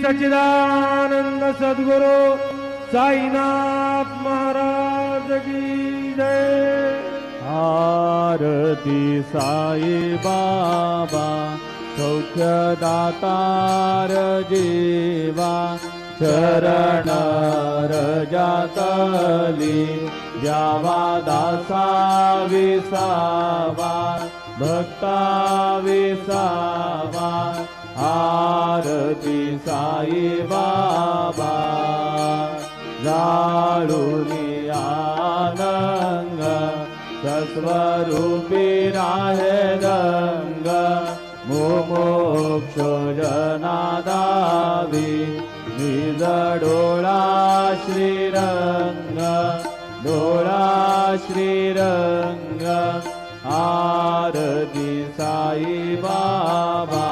सच्चिदानंद सद्गुरु साईनाथ महाराज की जय। आरती साई बाबा सौख्यदातार जीवा चरण रजातली द्यावा दासा विसावा भक्ता विसावा। आरती साई बाबा जाळूनी आनंद सस्वरूपी राहे रंग मोमोक्ष जनादावी निज डोळा श्रीरंग डोळा श्रीरंग। आरती साई बाबा